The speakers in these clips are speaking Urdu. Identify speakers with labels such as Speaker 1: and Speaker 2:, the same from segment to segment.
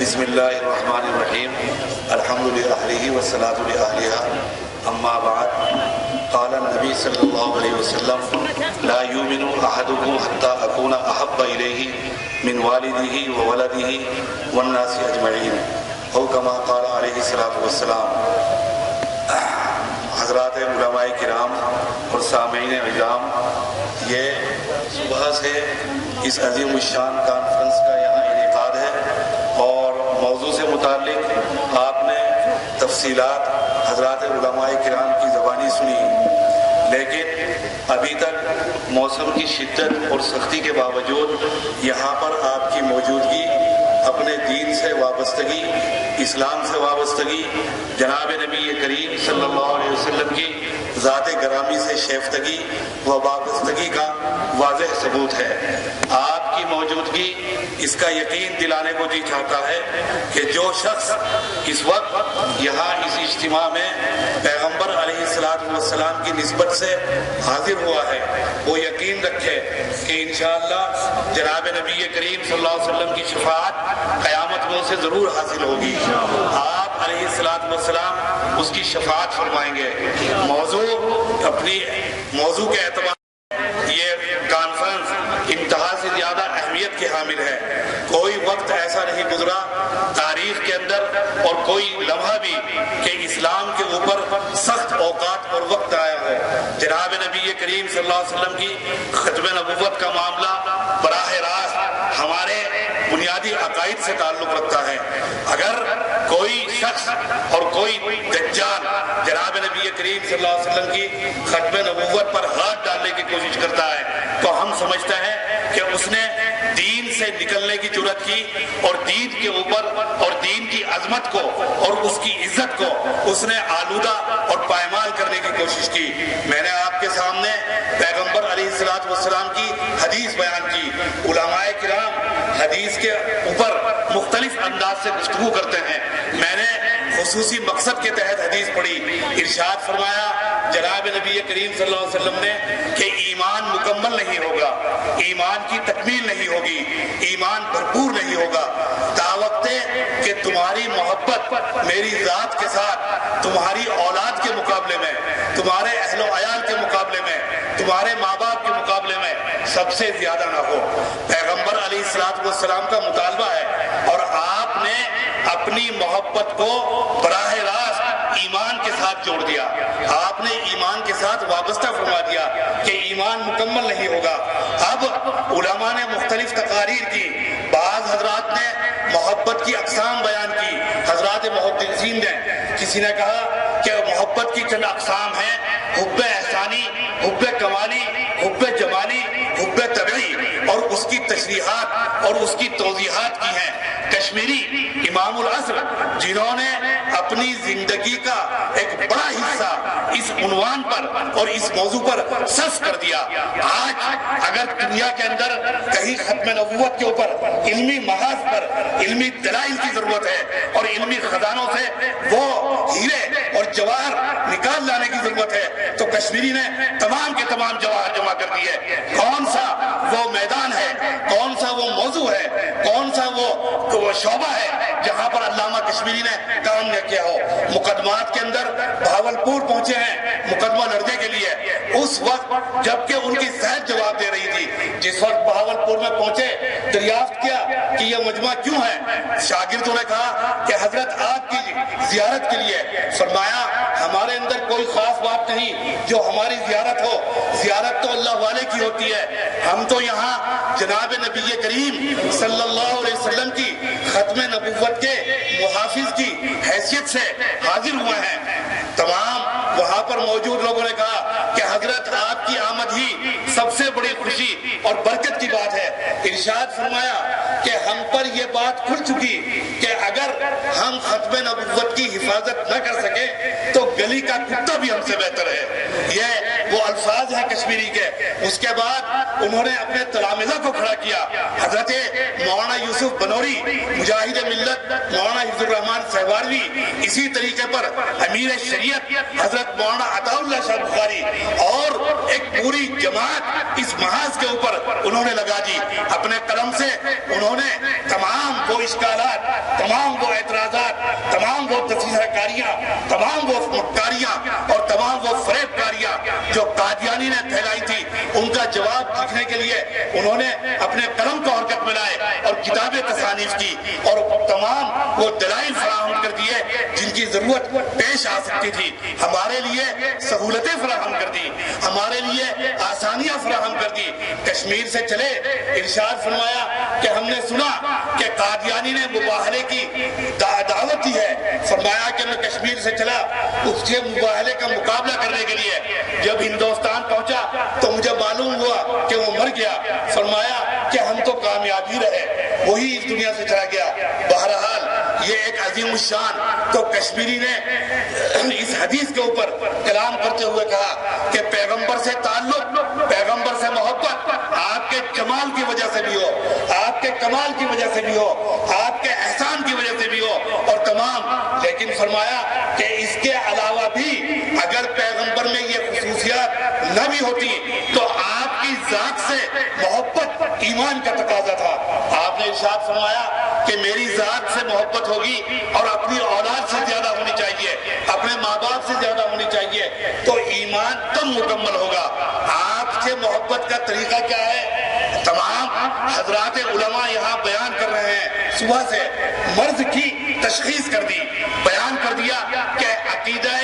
Speaker 1: بسم اللہ الرحمن الرحیم الحمد للہ والصلاۃ لأہلہا اما بعد قال النبی صلی اللہ علیہ وسلم لا یؤمن احدکم حتی اکون احب الیہ من والدہ وولدہ والناس اجمعین او کما قال علیہ الصلاۃ والسلام۔ حضرات علماء کرام اور سامعین اعظام، یہ صبح سے اس عظیم الشان کانفرنس کا یہاں انعقاد ہے اور موضوع سے متعلق آپ نے تفصیلات حضرات علماء کرام کی زبانی سنی، لیکن ابھی تک موسم کی شدت اور سختی کے باوجود یہاں پر آپ کی موجودگی، اپنے دین سے وابستگی، اسلام سے وابستگی، جناب نبی کریم صلی اللہ علیہ وسلم کی ذات گرامی سے شیفتگی و وابستگی کا واضح ثبوت ہے۔ آپ کی موجودگی اس کا یقین دلانے کو جی چاہتا ہے کہ جو شخص اس وقت یہاں اس اجتماع میں پیغمبر علیہ السلام کی نسبت سے حاضر ہوا ہے، وہ یقین رکھے کہ انشاءاللہ جناب نبی کریم صلی اللہ علیہ وسلم کی شفاعت قیامت میں اسے ضرور حاصل ہوگی۔ آپ علیہ السلام اس کی شفاعت فرمائیں گے۔ اپنی موضوع کے اعتبار یہ کانفرنس انتہا سے زیادہ اہمیت کے حامل ہے۔ کوئی وقت ایسا نہیں گزرا تاریخ کے اندر اور کوئی لمحہ بھی کہ اسلام کے اوپر سخت اوقات اور وقت آیا ہو۔ جناب نبی کریم صلی اللہ علیہ وسلم کی ختم نبوت کا معاملہ براہ راست ہمارے بنیادی عقائد سے تعلق رکھتا ہے۔ اگر کوئی شخص اور کوئی دجال جناب نبی کریم صلی اللہ علیہ وسلم کی ختم نبوت پر ہاتھ ڈالنے کی کوشش کرتا ہے تو ہم سمجھتے ہیں کہ اس نے دین سے نکلنے کی جرات کی اور دین کے اوپر اور دین کی عظمت کو اور اس کی عزت کو اس نے آلودہ اور پائمال کرنے کی کوشش کی۔ میں نے آپ کے سامنے پیغمبر علیہ السلام کی حدیث بیان کی۔ علماء کرام حدیث کے اوپر مختلف انداز سے گفتگو کرتے ہیں۔ میں نے خصوصی مقصد کے تحت حدیث پڑھی۔ ارشاد فرمایا جناب نبی کریم صلی اللہ علیہ وسلم نے کہ ایمان مکمل نہیں ہوگا، ایمان کی تکمیل نہیں ہوگی، ایمان بھرپور نہیں ہوگا تاوقت کہ تمہاری محبت میری ذات کے ساتھ تمہاری اولاد کے مقابلے میں، تمہارے اہل و عیال کے مقابلے میں، تمہارے ماں باپ کے مقابلے میں سب سے زیادہ نہ ہو۔ پیغمبر علیہ السلام کا مطالبہ ہے اور آپ نے اپنی محبت کو براہ راست ایمان کے ساتھ جوڑ دیا۔ آپ نے ایمان کے ساتھ وابستہ فرما دیا کہ ایمان مکمل نہیں ہوگا۔ اب علماء نے مختلف تقاریر کی، بعض حضرات نے محبت کی اقسام بیان کی، حضرات محدثین نے، کسی نے کہا کہ محبت کی چند اقسام ہیں: حب احسانی، حب کمالی، حب جمالی، حب طبعی، اور اس کی تشریحات اور اس کی توضیحات کی ہیں کشمیری امام العصر، جنہوں نے اپنی زندگی کا ایک بڑا حصہ اس عنوان پر اور اس موضوع پر صرف کر دیا۔ آج اگر دنیا کے اندر کہیں ختم نبوت کے اوپر علمی محاذ پر علمی دلائل کی ضرورت ہے اور علمی خزانوں سے وہ ہیرے اور جواہر نکال لانے کی ضرورت ہے تو کشمیری نے تمام کے تمام جواہر جمع کر دیے۔ کون سا وہ میدان ہے، کون سا وہ موضوع ہے، کون سا وہ شعبہ ہے جہاں پر علامہ کشمیری نے کام نہ کیا ہو۔ مقدمات کے اندر بھاولپور پہنچے ہیں مقدمہ لڑنے کے لیے، اس وقت جبکہ ان کی صحت جواب دے رہی تھی۔ جس وقت بھاولپور میں پہنچے دریافت کیا کہ یہ مجمع کیوں ہے، شاگردوں نے کہا کہ حضرت آپ کی زیارت کے لیے۔ فرمایا ہمارے اندر کوئی خاص بات نہیں جو ہماری زیارت ہو، زیارت تو اللہ والے کی ہوتی ہے۔ ہم تو یہاں جناب نبی کریم صلی اللہ علیہ وسلم کی ختم نبوت کے محافظ کی حیثیت سے حاضر ہوئے ہیں۔ تمام وہاں پر موجود لوگوں نے کہا کہ حضرت آپ کی آمد ہی سب سے بڑی خوشی اور برکت کی بات ہے۔ ارشاد فرمایا کہ ہم پر یہ بات کھل چکی کہ اگر ہم ختم نبوت کی حفاظت نہ کر سکے تو گلی کا کتا بھی ہم سے بہتر ہے۔ یہ وہ الفاظ ہیں کشمیری کے۔ اس کے بعد انہوں نے اپنے تلامذہ کو کھڑا کیا۔ حضرت مولانا یوسف بنوری مجاہد ملت، مولانا حفظ الرحمان سہواروی، اسی طریقے پر امیر شریعت حضرت مولانا عطا اللہ شاہ بخاری اور ایک پوری جماعت اس محاذ کے اوپر انہوں نے لگا دی۔ اپنے قلم سے انہوں نے تمام وہ اشکالات، تمام برائیاں، تمام وہ مکاریاں اور تمام وہ فریب کاریاں جو قادیانی نے پھیلائی تھی، ان کا جواب لکھنے کے لیے انہوں نے اپنے قلم کو حرکت میں لائے اور کتابیں تصانیف کی اور تمام وہ دلائل فراہم کر دیے جن کی ضرورت پیش آ سکتی تھی، ہمارے لیے سہولتیں فراہم کر دی، ہمارے لیے آسانیاں فراہم کر دی۔ کشمیر سے چلے، ارشاد فرمایا کہ ہم نے سنا کہ قادیانی نے مباہلے کی دعوت دی ہے، فرمایا کہ میں کشمیر سے چلا اس کے مباہلے کا مقابلہ کرنے کے لیے، جب ہندوستان پہنچا تو مجھے معلوم ہوا کہ وہ مر گیا، فرمایا کہ ہم تو کامیاب ہی رہے، وہی اس دنیا سے چلا گیا۔ بہرحال یہ ایک عظیم الشان تو کشمیری نے اس حدیث کے اوپر کلام کرتے ہوئے کہا کہ پیغمبر سے تعلق، پیغمبر سے محبت آپ کے جمال کی وجہ سے بھی ہو، آپ کے کمال کی وجہ سے بھی ہو، آپ کے احسان کی وجہ سے بھی ہو اور تمام، لیکن فرمایا کہ اس کے علاوہ بھی اگر پیغمبر میں یہ خصوصیات نہ بھی ہوتی تو آپ کی ذات سے محبت ایمان کا تقاضا تھا۔ آپ نے ارشاد فرمایا کہ میری ذات سے محبت ہوگی اور اپنی اولاد سے زیادہ ہونی چاہیے، اپنے ماں باپ سے زیادہ ہونی چاہیے تو ایمان تب مکمل ہوگا۔ آپ سے محبت کا طریقہ کیا ہے؟ تمام حضرات علماء یہاں بیان کر رہے ہیں، صبح سے مرض کی تشخیص کر دی، بیان کر دیا کہ عقیدہ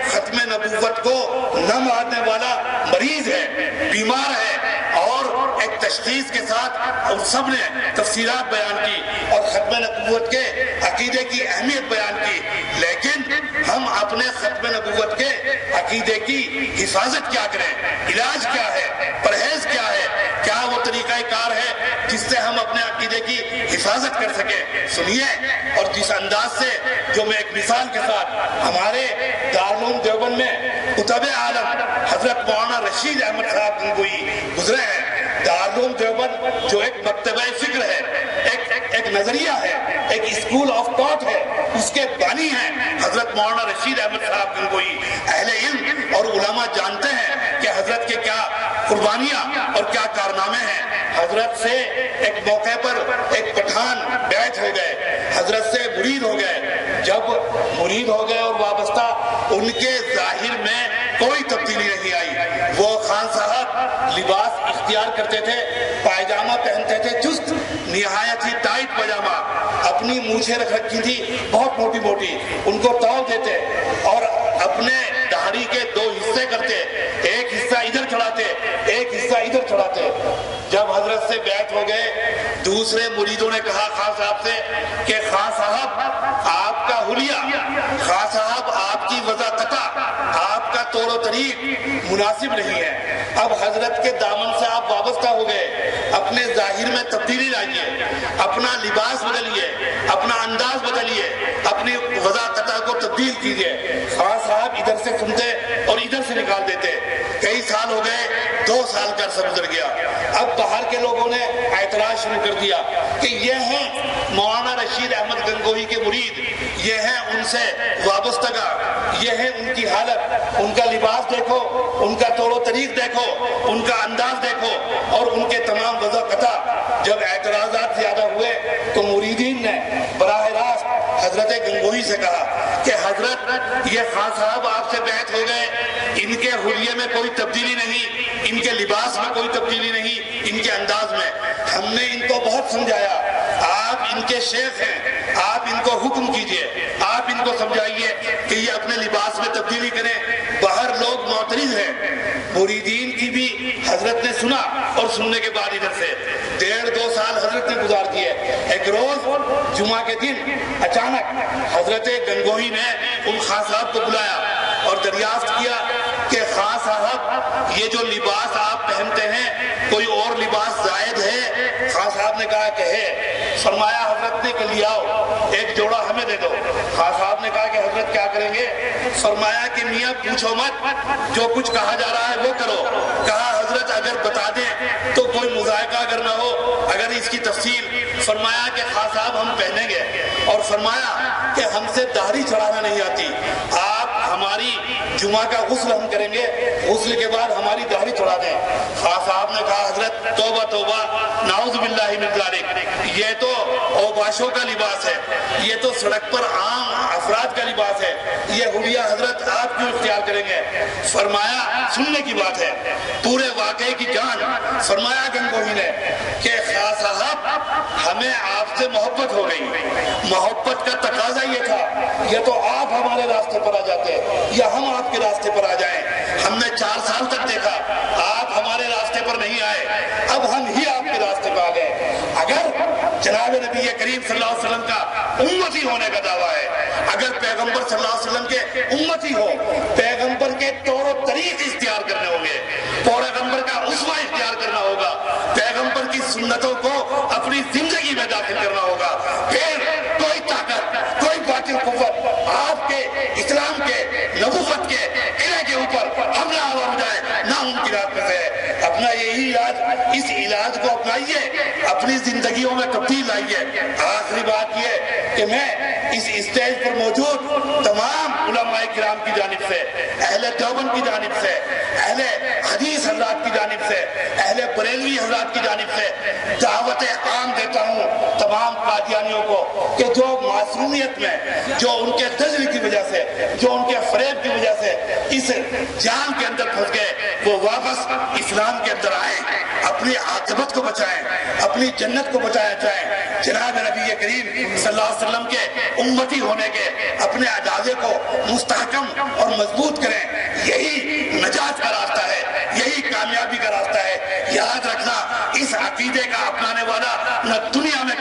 Speaker 1: ختم نبوت کو نہ ماننے والا مریض ہے، بیمار ہے، اور ایک تشخیص کے ساتھ اور سب نے تفسیرات بیان کی اور ختم نبوت کے عقیدے کی اہمیت بیان کی، لیکن ہم اپنے ختم نبوت کے عقیدے کی حفاظت کیا کریں؟ علاج کیا ہے؟ پرہیز کیا ہے؟ کیا وہ طریقہ کار ہے جس سے ہم اپنے عقیدے کی حفاظت کر سکیں؟ سنیے، اور جس انداز سے جو میں ایک مثال کے ساتھ ہمارے دارالعلوم دیوبند میں کتب عالم حضرت مولانا رشید احمد صاحب گنگوئی گزرے ہیں۔ دارالعلوم دیوبند جو ایک مکتبہ فکر ہے، ایک نظریہ ہے، ایک اسکول آف تھاٹ ہے، اس کے بانی ہیں حضرت مولانا رشید احمد صاحب گنگوئی۔ اہل علم اور علماء جانتے ہیں کہ حضرت کے کیا قربانیاں اور کیا کارنامے ہیں۔ حضرت سے ایک موقع پر ایک پٹھان بیعت ہو گئے، حضرت سے مرید ہو گئے، جب مرید ہو گئے اور وابستہ، ان کے ظاہر میں کوئی تبدیلی نہیں آئی۔ وہ خان صاحب لباس اختیار کرتے تھے، پائجامہ پہنتے تھے چست، نہایت ہی ٹائٹ پائجامہ، اپنی مونچھیں رکھ رکھی تھی بہت موٹی موٹی، ان کو تول دیتے اور اپنے داڑھی کے دو حصے کرتے، ایک حصہ ادھر چڑھاتے ایک حصہ ادھر چڑھاتے۔ جب حضرت سے بیعت ہو گئے، دوسرے مریدوں نے کہا خان صاحب سے کہ خان صاحب آپ کا حلیہ، خان صاحب آپ کی وضاحت، آپ کا طور و طریق مناسب نہیں ہے۔ اب حضرت کے دامن سے آپ وابستہ ہو گئے، اپنے ظاہر میں تبدیلی لائیے، اپنا لباس بدلیے، اپنا انداز بدلیے، اپنی وضاحت کو تبدیل کیجیے۔ خان صاحب ادھر سے سنتے اور ادھر سے نکال دیتے۔ کئی سال ہو گئے، 2 سال کا عرصہ گزر گیا۔ اب باہر کے لوگوں نے اعتراض شروع کر دیا کہ یہ ہیں مولانا رشید احمد گنگوہی کے مرید، یہ ہیں ان سے وابستگا، یہ ہے ان کی حالت، ان کا لباس دیکھو، ان کا طور و طریق دیکھو، ان کا انداز دیکھو اور ان کے تمام وضع قطع۔ جب اعتراضات زیادہ ہوئے تو مریدین نے براہ راست حضرت گنگوہی سے کہا کہ حضرت یہ خان صاحب آپ سے بیعت ہو گئے، ان کے حلیے میں کوئی تبدیلی نہیں، ان کے لباس میں کوئی تبدیلی نہیں، ان کے انداز میں۔ ہم نے ان کو بہت سمجھایا، آپ ان کے شیخ ہیں، آپ ان کو حکم کیجئے، آپ ان کو سمجھائیے کہ یہ اپنے لباس میں تبدیلی کریں۔ باہر لوگ معترض ہیں، مریدین کی بھی حضرت نے سنا اور سننے کے بعد ادھر سے 1.5-2 سال حضرت نے گزار دیے۔ ایک روز جمعہ کے دن اچانک حضرت گنگوہی نے ان خان صاحب کو بلایا اور دریافت کیا کہ خان صاحب یہ جو لباس آپ پہنتے ہیں کوئی اور لباس زائد ہے؟ خان صاحب نے کہا کہ ہے۔ فرمایا حضرت نے کہ لے آؤ، ایک جوڑا ہمیں دے دو۔ خان صاحب نے کہا کہ حضرت کیا کریں گے؟ فرمایا کہ میاں پوچھو مت، جو کچھ کہا جا رہا ہے وہ کرو۔ کہا حضرت اگر بتا دیں تو کوئی مذائقہ اگر نہ ہو، اگر اس کی تفصیل۔ فرمایا کہ خان صاحب ہم پہنیں گے، اور فرمایا کہ ہم سے داڑھی چڑھانا نہیں آتی، آپ ہماری جمعہ کا غسل ہم کریں گے، غسل کے بعد ہماری داڑھی چڑھا دیں۔ خان صاحب نے کہا حضرت توبہ توبہ، نعوذ باللہ من ذالک، یہ تو اوباشوں کا لباس ہے، یہ تو سڑک پر عام افراد کا لباس بات ہے، یہ حلیہ حضرت آپ کیوں اختیار کریں گے؟ فرمایا سننے کی بات ہے، پورے واقعے کی جان فرمایا گنگوہی نے کہ خاص صاحب ہمیں آپ سے محبت ہو گئی، محبت کا تقاضا یہ تھا یا تو آپ ہمارے راستے پر آ جاتے یا ہم آپ کے راستے پر آ جائیں۔ ہم نے 4 سال تک دیکھا آپ ہمارے راستے پر نہیں آئے، اب ہم ہی آپ کے راستے پر آ گئے۔ اگر جناب نبی کریم صلی اللہ علیہ وسلم کا امتی ہونے کا دعویٰ ہے، اگر پیغمبر صلی اللہ علیہ وسلم کے امتی ہو، پیغمبر کے طور و طریق اختیار کرنے ہوں گے، پیغمبر کا اسوہ اختیار کرنا ہوگا، پیغمبر کی سنتوں کو اپنی زندگی میں داخل کرنا ہوگا، پھر کوئی طاقت، کوئی باطل قوت آپ کے اسلام کے نبوت کے قلعے کے اوپر حملہ آور ہو جائے نہ ممکنات میں سے۔ اپنا یہی علاج، اس علاج کو اپنائیے، اپنی زندگیوں میں تبدیل لائیے۔ آخری بات یہ کہ میں اس اسٹیج پر موجود تمام علماء کرام کی جانب سے، اہل دیوبند کی جانب سے، اہل حدیث حضرات کی جانب سے، اہل بریلوی حضرات کی جانب سے دعوت عام دیتا ہوں تمام قادیانیوں کو کہ جو معصومیت میں، جو ان کے تجل کی وجہ سے، جو ان کے فریب کی وجہ سے اس جان کے اندر پھنس گئے، وہ واپس اسلام کے اندر آئیں، اپنی عاقبت کو بچائیں، اپنی جنت کو بچایا جائیں، جناب نبی کریم صلی اللہ علیہ وسلم کے امتی ہونے کے اپنے اعدادے کو مستحکم اور مضبوط کریں۔ یہی نجات کا راستہ ہے، یہی کامیابی کا راستہ ہے۔ یاد رکھنا، اس عقیدے کا اپنانے والا نہ دنیا میں